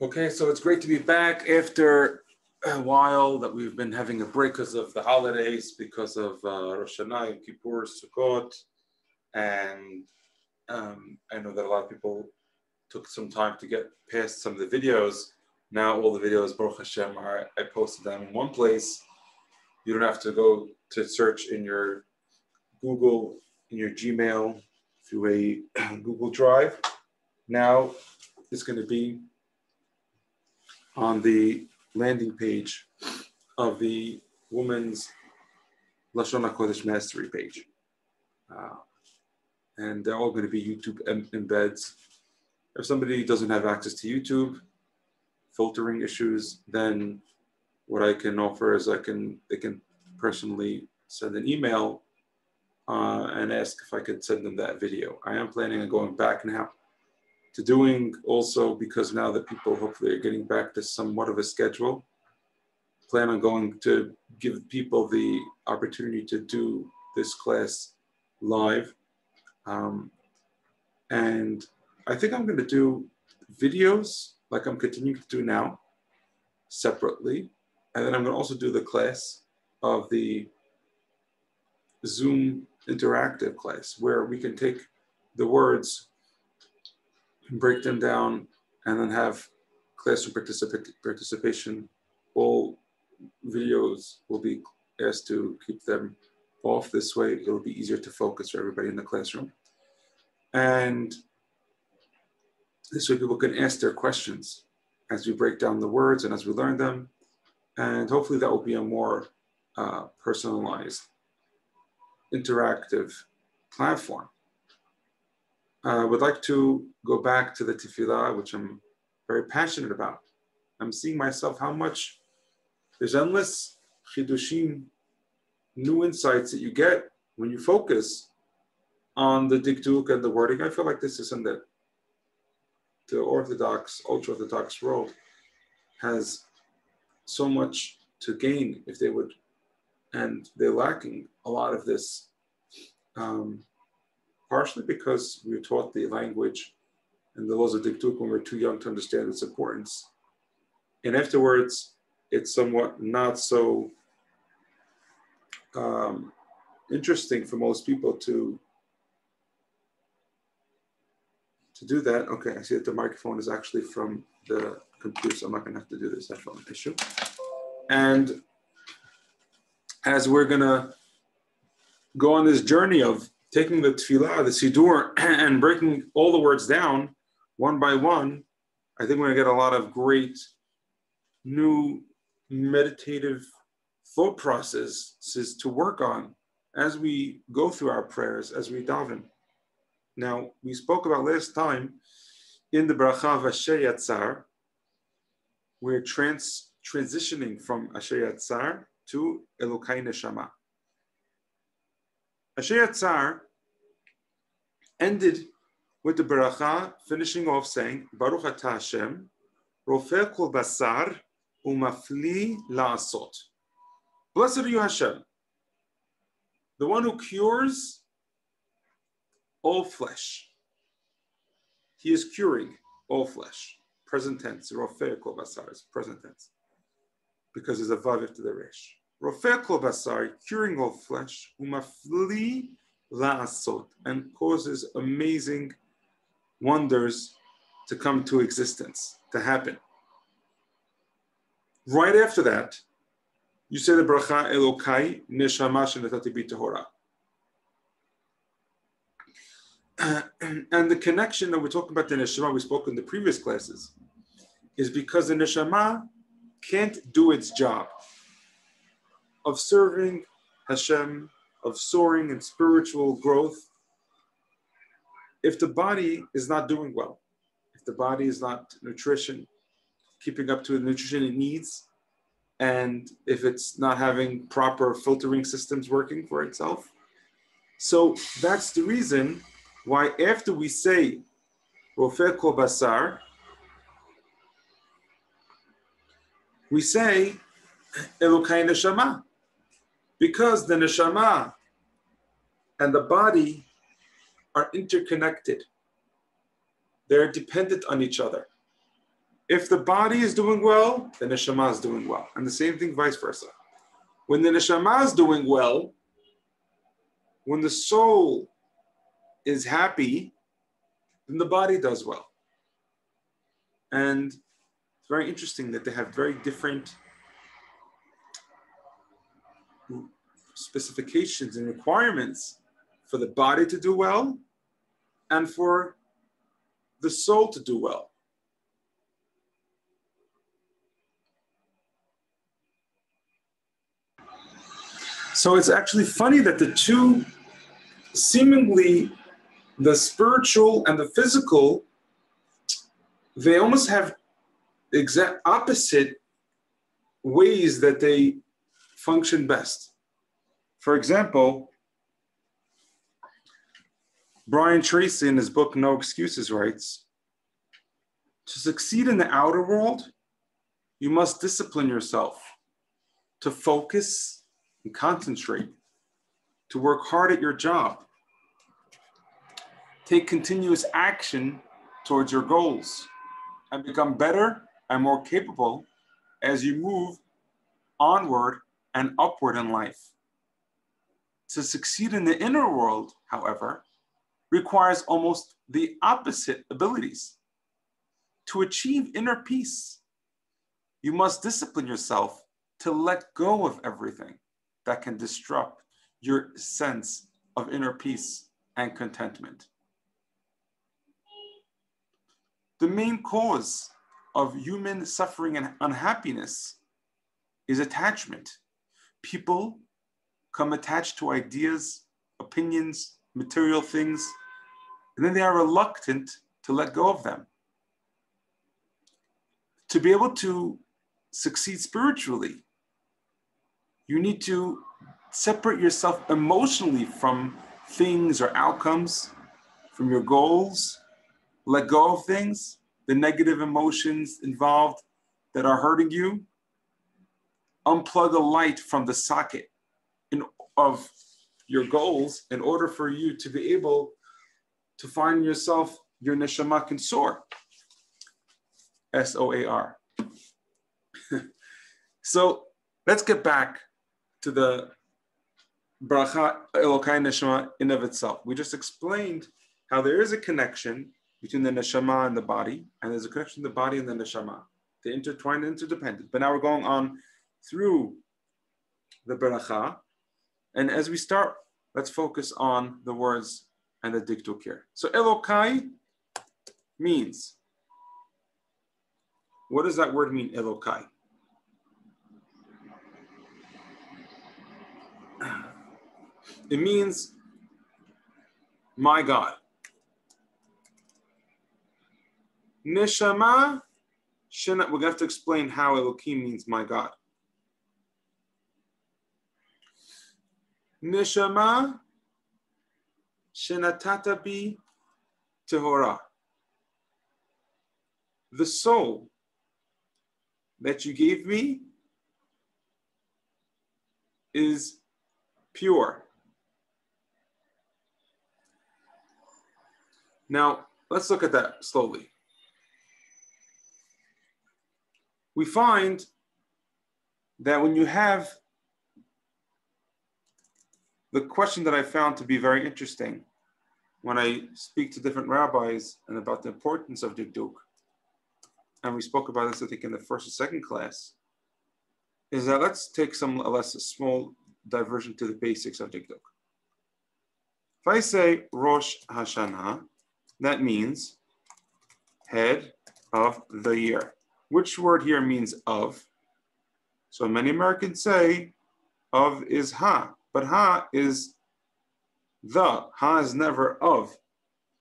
Okay, so it's great to be back after a while that we've been having a break because of the holidays, because of Rosh Hashanah, Yom Kippur, Sukkot, and I know that a lot of people took some time to get past some of the videos. Now all the videos, Baruch Hashem, I posted them in one place. You don't have to go to search in your Google, in your Gmail, through a Google Drive. Now it's going to be on the landing page of the Women's Lashon Hakodesh Mastery page. And they're all going to be YouTube embeds. If somebody doesn't have access to YouTube, filtering issues, then what I can offer is they can personally send an email and ask if I could send them that video. I am planning on going back now to doing also, because now that people hopefully are getting back to somewhat of a schedule, plan on going to give people the opportunity to do this class live. And I think I'm going to do videos like I'm continuing to do now separately. And then I'm going to also do the class of the Zoom interactive class where we can take the words and break them down and then have classroom participation. All videos will be asked to keep them off. This way it'll be easier to focus for everybody in the classroom. And this way people can ask their questions as we break down the words and as we learn them. And hopefully that will be a more personalized, interactive platform. I would like to go back to the tefillah, which I'm very passionate about. I'm seeing myself how much there's endless chidushim, new insights that you get when you focus on the dikduk and the wording. I feel like this is something that the Orthodox, ultra-Orthodox world has so much to gain if they would, and they're lacking a lot of this, partially because we were taught the language and the laws of dikduk when we were too young to understand its importance. And afterwards, it's somewhat not so interesting for most people to do that. Okay, I see that the microphone is actually from the computer, so I'm not going to have to do this. That's not an issue. And as we're going to go on this journey of taking the tefillah, the sidur, and breaking all the words down one by one, I think we're going to get a lot of great new meditative thought processes to work on as we go through our prayers, as we daven. Now, we spoke about last time in the bracha of Asher Yatzar, we're transitioning from Asher Yatzar to Elokay Neshama. Asher Yatzar ended with the bracha, finishing off saying, Baruch Atah Hashem, Rofeh kol basar umafli la'asot. Blessed are you, Hashem, the one who cures all flesh. He is curing all flesh. Present tense. Rofeh kol basar is present tense, because there's a vav after the resh. Rofeh kol basar, curing all flesh, umafli la'asot, and causes amazing wonders to come to existence, to happen. Right after that, you say the bracha Elokay neshama shenatati bi tehora. And the connection that we're talking about the neshama, we spoke in the previous classes, is because the neshama can't do its job of serving Hashem, of soaring in spiritual growth, if the body is not doing well, if the body is not keeping up to the nutrition it needs, and if it's not having proper filtering systems working for itself. So that's the reason why after we say Rofeh kol basar, we say Elokay neshama, because the neshama and the body are interconnected. They're dependent on each other. If the body is doing well, the neshama is doing well. And the same thing vice versa. When the neshama is doing well, when the soul is happy, then the body does well. And it's very interesting that they have very different specifications and requirements for the body to do well and for the soul to do well. So it's actually funny that the two, seemingly the spiritual and the physical, they almost have exact opposite ways that they function best. For example, Brian Tracy in his book, No Excuses, writes, to succeed in the outer world, you must discipline yourself to focus and concentrate, to work hard at your job, take continuous action towards your goals, and become better and more capable as you move onward and upward in life. To succeed in the inner world, however, requires almost the opposite abilities. To achieve inner peace, you must discipline yourself to let go of everything that can disrupt your sense of inner peace and contentment. The main cause of human suffering and unhappiness is attachment. People come attached to ideas, opinions, material things, and then they are reluctant to let go of them. To be able to succeed spiritually, you need to separate yourself emotionally from things or outcomes, from your goals, let go of things, the negative emotions involved that are hurting you. Unplug a light from the socket of your goals in order for you to be able to find yourself, your neshama can soar. S-O-A-R. So let's get back to the bracha Elokay neshama in of itself. We just explained how there is a connection between the neshama and the body, and there's a connection between the body and the neshama. They're intertwined and interdependent. But now we're going on through the bracha, and as we start, let's focus on the words and the diktuk here. So Elokay means, what does that word mean, Elokay? It means my God. Neshama, we're going to have to explain how Elokim means my God. Neshama shenatata bi tehora. The soul that you gave me is pure. Now, let's look at that slowly. We find that when you have the question that I found to be very interesting when I speak to different rabbis and about the importance of dikduk, and we spoke about this, I think, in the first or second class, is that let's take a small diversion to the basics of dikduk. If I say Rosh Hashanah, that means head of the year. Which word here means of? So many Americans say of is ha, but ha is the. Ha is never of.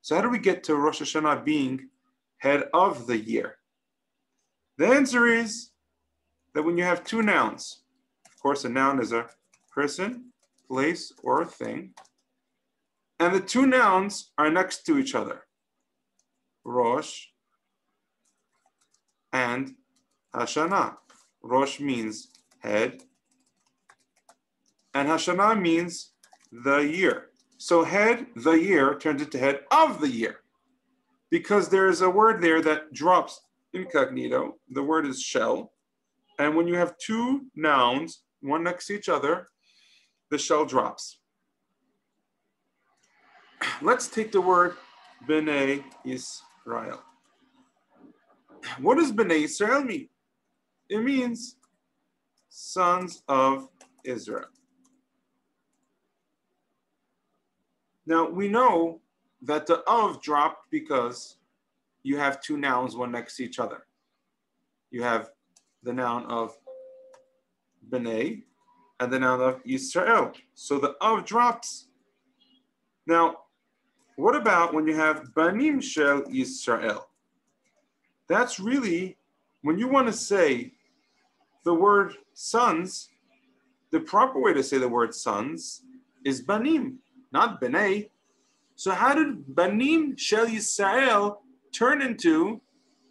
So how do we get to Rosh Hashanah being head of the year? The answer is that when you have two nouns, of course a noun is a person, place, or a thing, and the two nouns are next to each other, Rosh and Hashanah. Rosh means head, and Hashanah means the year. So head, the year, turns into head of the year, because there is a word there that drops incognito. The word is shell. And when you have two nouns, one next to each other, the shell drops. Let's take the word B'nai Israel. What does B'nai Israel mean? It means sons of Israel. Now, we know that the of dropped because you have two nouns, one next to each other. You have the noun of B'nai and the noun of Israel. So the of drops. Now, what about when you have Banim Shel Yisrael? That's really, when you want to say the word sons, the proper way to say the word sons is Banim, not B'nai. So how did Banim Shel Yisrael turn into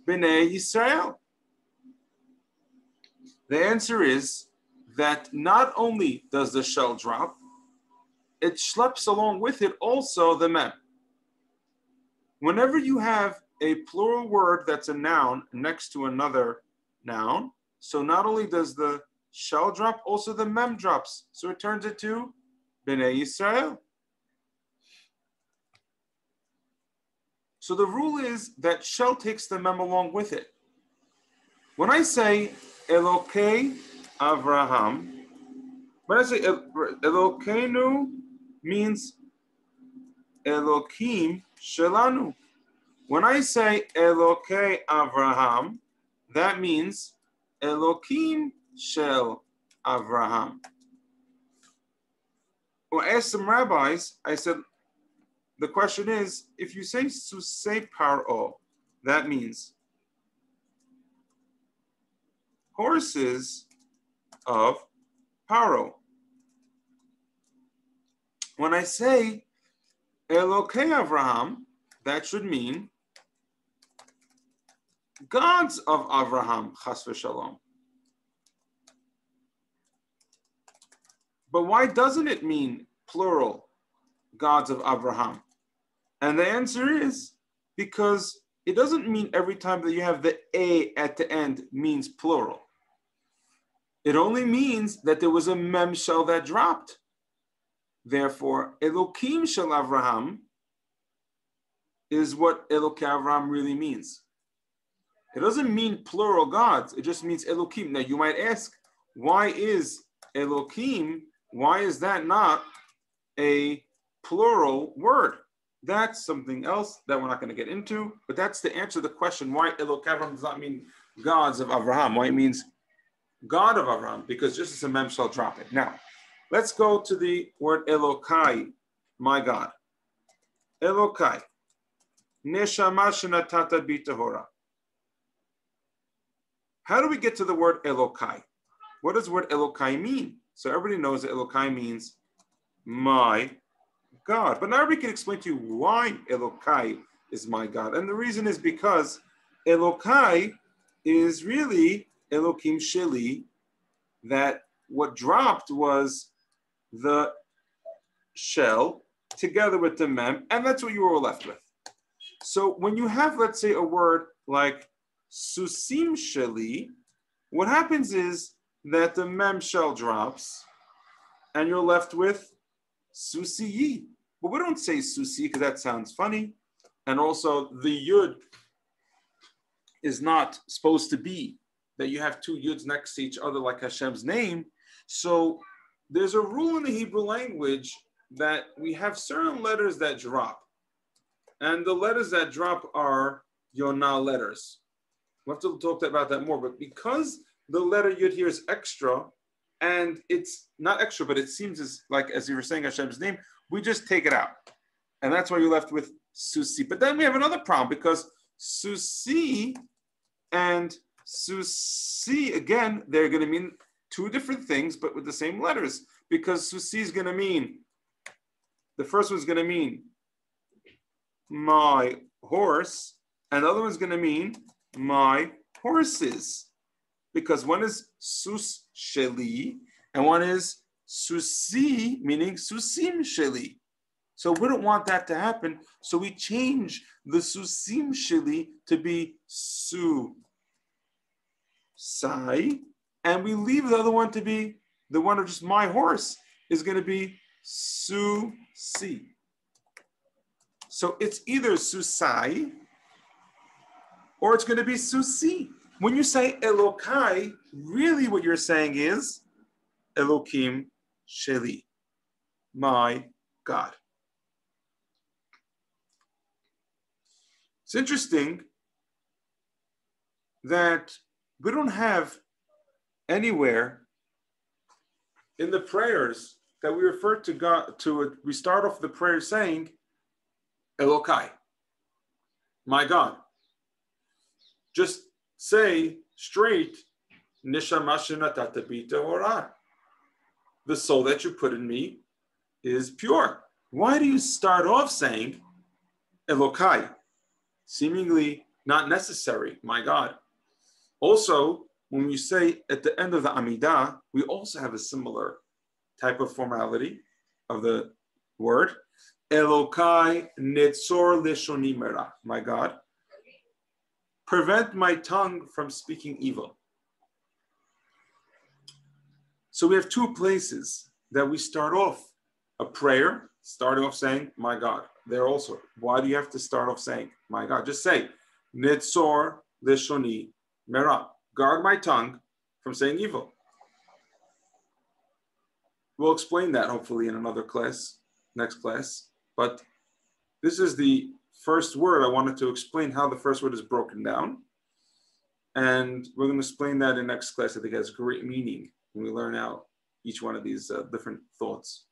B'nai Yisrael? The answer is that not only does the shell drop, it schleps along with it also the mem. Whenever you have a plural word that's a noun next to another noun, so not only does the shell drop, also the mem drops. So it turns into B'nai Yisrael. So the rule is that shell takes the mem along with it. When I say Elokay Avraham, when I say Elokeinu means Elokim Shelanu. When I say Elokay Avraham, that means Elokim Shel Avraham. Well, I asked some rabbis, I said, the question is, if you say Susei Paro, that means horses of Paro. When I say Elokay Avraham, that should mean gods of Avraham, chas v'shalom. But why doesn't it mean plural, gods of Avraham? And the answer is because it doesn't mean every time that you have the A at the end means plural. It only means that there was a mem shell that dropped. Therefore, Elokim Shel Avraham is what Elokay Avraham really means. It doesn't mean plural gods, it just means Elokim. Now you might ask, why is Elokim, why is that not a plural word? That's something else that we're not going to get into, but that's the answer to the question why Elokay Avraham does not mean gods of Avraham, why it means God of Avraham, because just as a mem shall drop it. Now, let's go to the word Elokay, my God. Elokay, neshama shenatata bitahora. How do we get to the word Elokay? What does the word Elokay mean? So everybody knows that Elokay means my God. But now we can explain to you why Elokay is my God. And the reason is because Elokay is really Elokim Sheli, that what dropped was the shell together with the mem, and that's what you were left with. So when you have, let's say, a word like Susim Sheli, what happens is that the mem shell drops, and you're left with Susiyi. But we don't say Susi because that sounds funny. And also the Yud is not supposed to be that you have two Yuds next to each other like Hashem's name. So there's a rule in the Hebrew language that we have certain letters that drop. And the letters that drop are Yonah letters. We'll have to talk about that more. But because the letter Yud here is extra, and it's not extra, but it seems as you were saying Hashem's name, we just take it out. And that's why you're left with Susi. But then we have another problem because Susi and Susi, again, they're going to mean two different things, but with the same letters. Because Susi is going to mean, the first one's going to mean my horse, and the other one's going to mean my horses. Because one is Sus Sheli, and one is Susi, meaning Susim Sheli. So we don't want that to happen. So we change the Susim Sheli to be Su sai, and we leave the other one to be the one of just my horse is going to be su-si. So it's either susai or it's going to be su-si. When you say Elokay, really what you're saying is Elokim Sheli, my God. It's interesting that we don't have anywhere in the prayers that we refer to God we start off the prayer saying Elokay, my God. Just say straight, Neshama shenatata bi tehora. The soul that you put in me is pure. Why do you start off saying Elokay? Seemingly not necessary, my God. Also, when we say at the end of the Amidah, we also have a similar type of formality of the word. Elokay netzor leshoni mera, my God. Prevent my tongue from speaking evil. So we have two places that we start off a prayer, starting off saying, my God. There also, why do you have to start off saying, my God? Just say, netzor leshoni mera. Guard my tongue from saying evil. We'll explain that hopefully in another class, next class. But this is the first word. I wanted to explain how the first word is broken down. And we're going to explain that in next class. I think it has great meaning when we learn out each one of these different thoughts.